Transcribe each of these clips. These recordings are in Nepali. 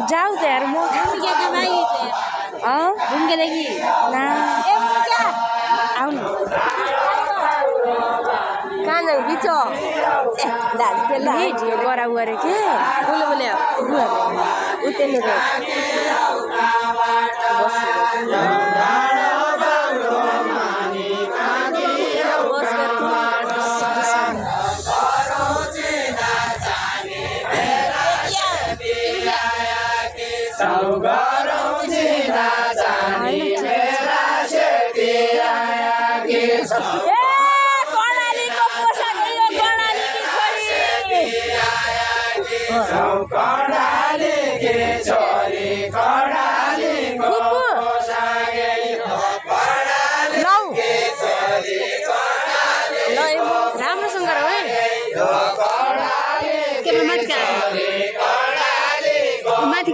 जाऊ त यार म ढुङ्गेदेखि ना आउनु कहाँ जाउँ बिचो ए दाल खेल्दा ढियो गरा गरे के बोले बोले उतेर्ने रे राम्रोसँग गर है के माथि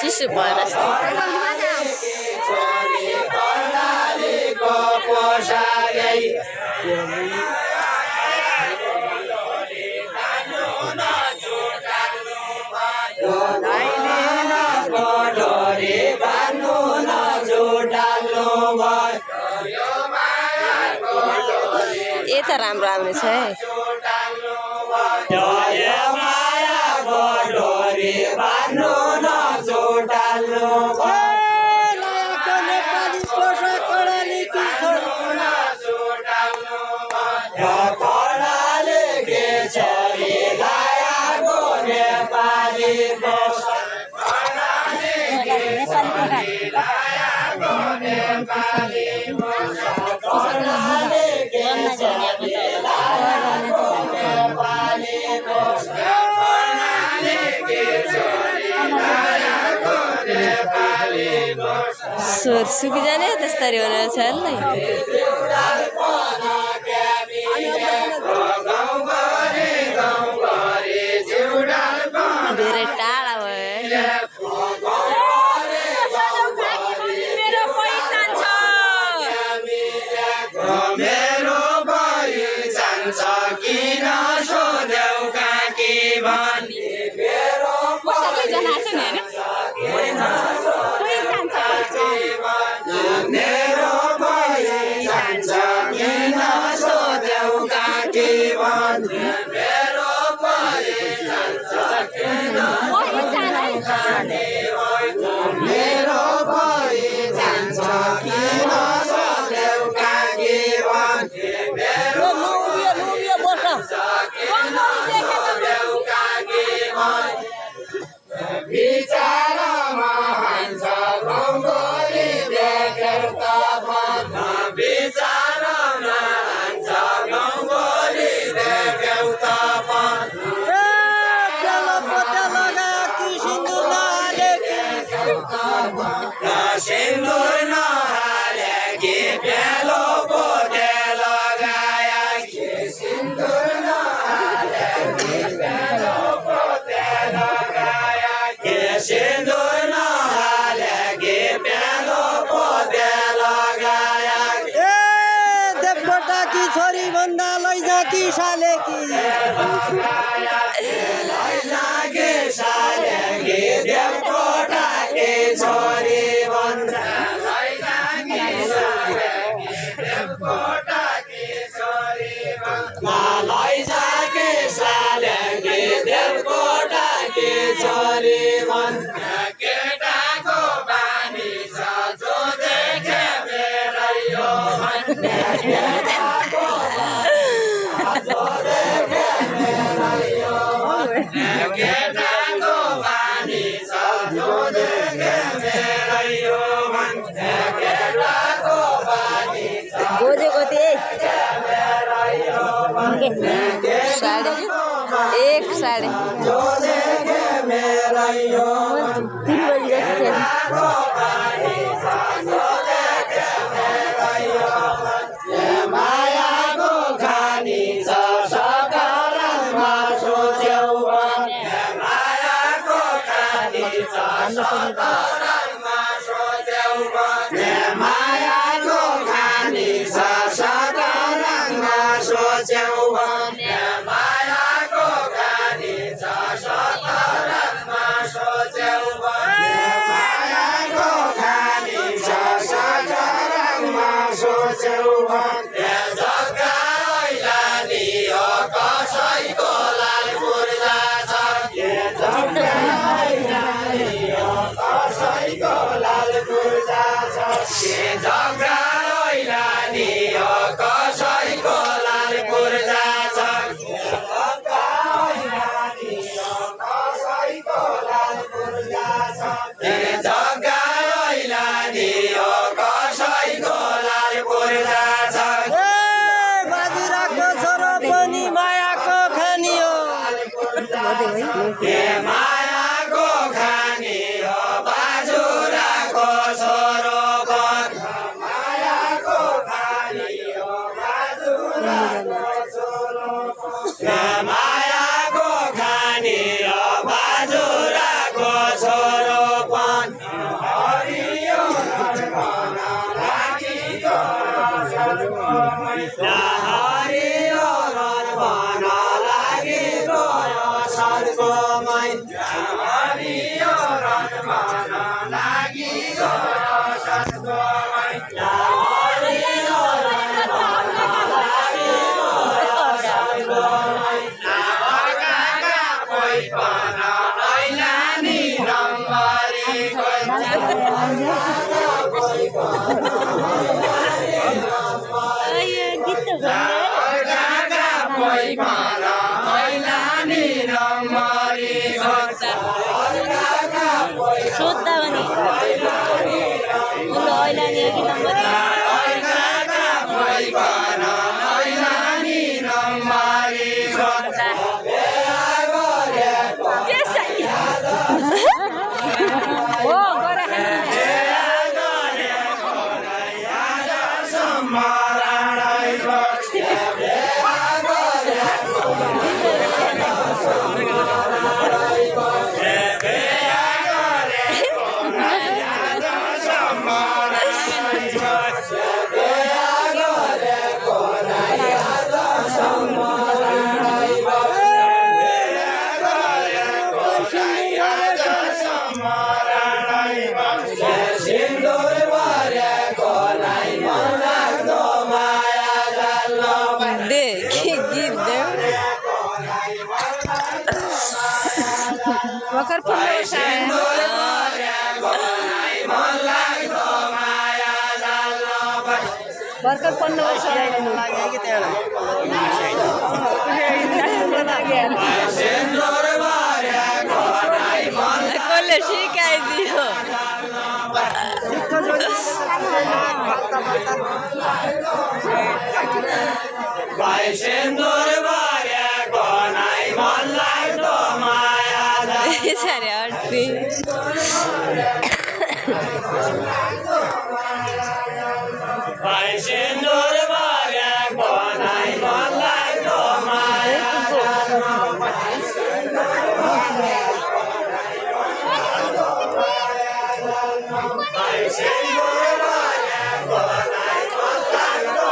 चिसो भएर ये त राम्रो राम्रो छ है स्वर सुकिजाने त्यस्तरी भनेर छ नि धेरै टाढा भयो सिंदूर नहाले कि प्यालो पोते लगाया कि सिंदूर नहाले कि प्यालो पोते लगाया कि सिंदूर नहाले कि प्यालो पोते लगाया ए देवकोटा की छोरी बंदा लैजा की साले की लैजा के साले की देवकोटा की छोरी एक साढ़े 3 बजे माया को जग्गा ओइलानी हो कसैको लाल पूर्जा छ जग्गा ओइलानी हो कसैको लाल पूर्जा छ बाजुराको छोरो पनि मायाको खानी हो ए मायाको खानी हो बाजुराको छोरो पनि मायाको खानी हो बाजुराको छोरो मायाको खानी हो बाजुराको छोरो पनि हरियो रन लागेको हरियो रन लागेको सर्गमै हरियो रन लागेको सर्गमै हरियो रन लागेको सर्गमै काका कोही पन ऐलानी रम्बरी काका कोही पन ऐलानी रम्बरी सोध्दा भने उसले ऐलानी कि नम्बर काका कोही पन ऐलानी रम्बरी हो गरे सिन्दुर भरेको लाई मन लाग्दो माया जाल्न देखि गीत देऊ भर्खर फुल्लो सिन्दुर भरेको लाई मन लाग्दो माया जाल्न भर्खर 15 वर्ष सिन्दुर भरेको लाई मन कसले सिकाइदियो भाइ सिन्दुर भरेको लाई मन लाग्दो माया यसरी हट्टी भाइ सिन्दुर भरेको लाई मन लाग्दो माया भाइ सिन्दुर भरेको लाई मन लाग्दो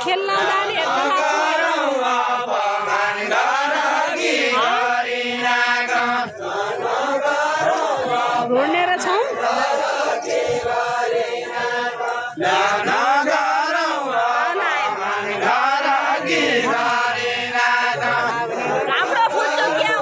खेल्न जाने घुर्नेर छौँ राम्रो फुल्छ क्या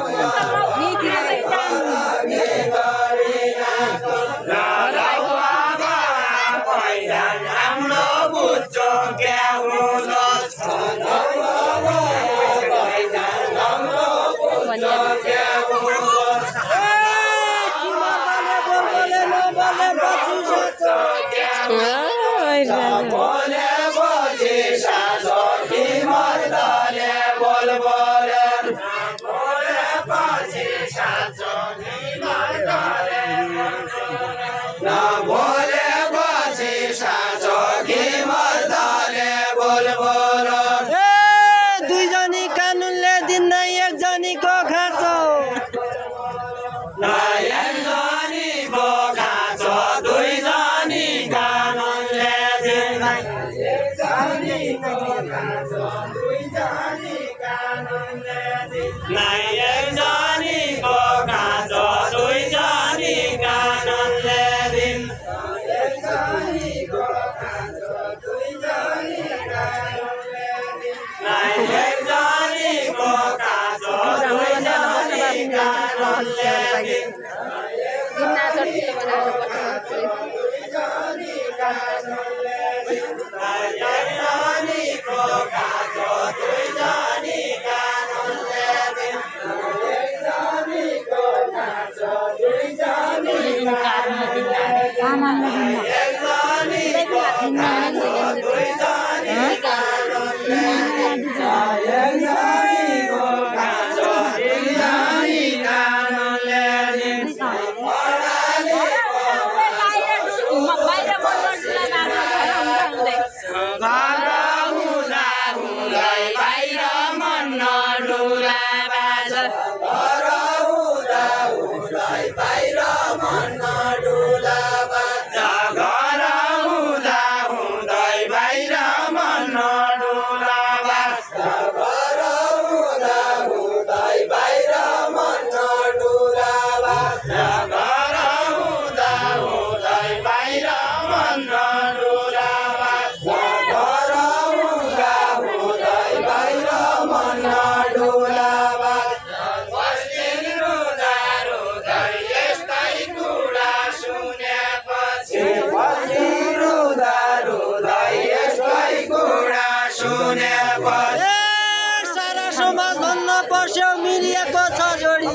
दुईजनी कानुनले दिन्न एकजनीको खाँचो दुई नाइ एकजनीको खाँचो दुईजनी काननले दिन नाइ एकजनीको खाँचो दुईजनी काननले दिन गिन्ना चटनी बनाएर पठाउँछु नाइ एकजनीको खाँचो दुईजनी काननले दिन सारा समाज भन्न पर्छ मिलेको छ जोडी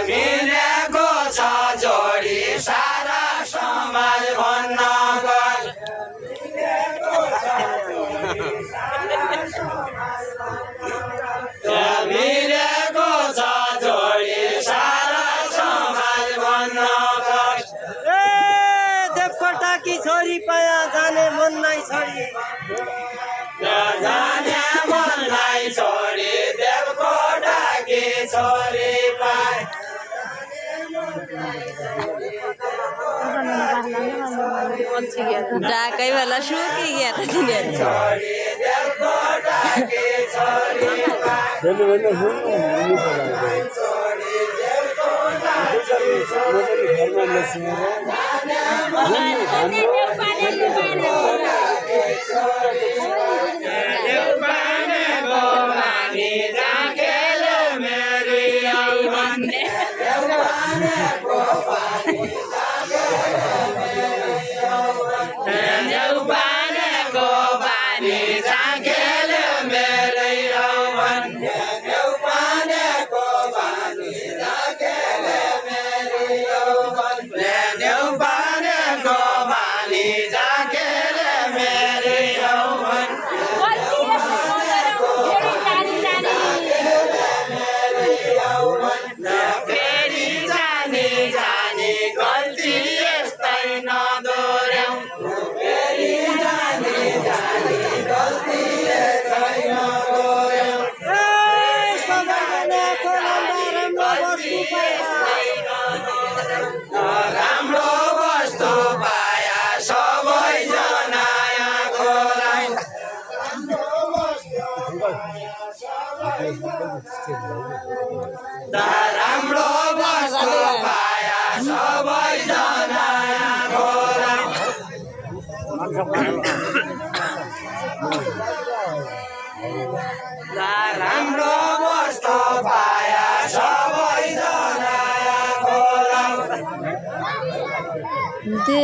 मिलेको छ जोडी सारा समाज भन्न मिलेको छ जोडी सारा समाज भन्न ए देवकोटाकी छोरी पाया जाने मन नै छोरी जाने मनलाई छोरी देवकोटाकी छोरी पाए डाकै बेला सुकी गया त तिनीहरू छोरी देवकोटाकी छोरी पाए राम्रो वस्तु पाया सबैजना खोलाइन राम्रो वस्तु पाया सबैजना खोलाइन राम्रो वस्तु पाया सबैजना खोलाइन दे